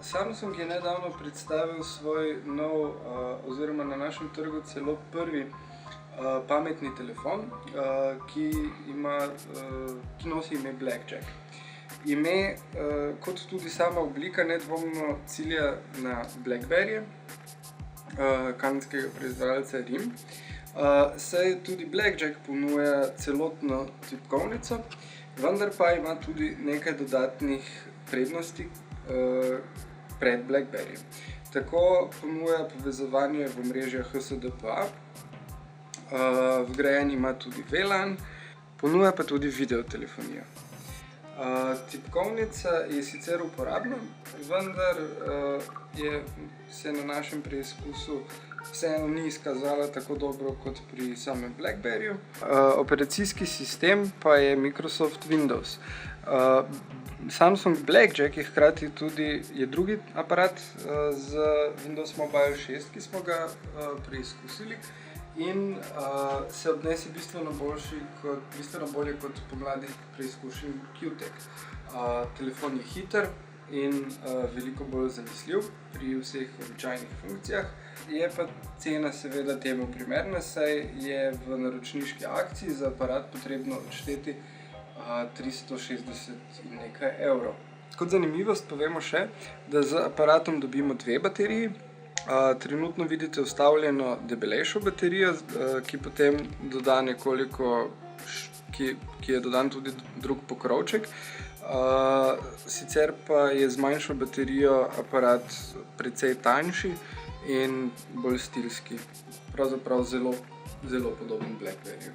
Samsung je nedavno predstavil svoj nov, oziroma na našem trgu celo prvi pametni telefon, ki nosi ime Blackjack. Ime, kot tudi sama oblika, nedvomno cilja na Blackberryje, kanadskega proizvajalca RIM. Saj tudi Blackjack ponuja celotno tipkovnico, vendar pa ima tudi nekaj dodatnih prednosti pred Blackberryjem. Tako ponuja povezovanje v omrežja HSDPA, vgrajen ima tudi WLAN, ponuja pa tudi videotelefonijo. Tipkovnica je sicer uporabna, vendar se na našem preizkusu vseeno ni izkazala tako dobro kot pri samem Blackberryju. Operacijski sistem pa je Microsoft Windows. Samsung Blackjack je hkrati tudi drugi aparat z Windows Mobile 6, ki smo ga preizkusili in se obnese bistveno bolje kot pomladi preizkušen QTech. Telefon je hiter in veliko bolj zanesljiv pri vseh običajnih funkcijah. Je pa cena seveda temu primerna, saj je v naročniški akciji za aparat potrebno odšteti 360 in nekaj evrov. Kot zanimivost povemo še, da z aparatom dobimo dve bateriji. Trenutno vidite vstavljeno debelejšo baterijo, ki potem doda nekoliko, ki je dodan tudi drug pokrovček. Sicer pa je z manjšo baterijo aparat precej tanjši in bolj stilski. Pravzaprav zelo podoben Blackberryju.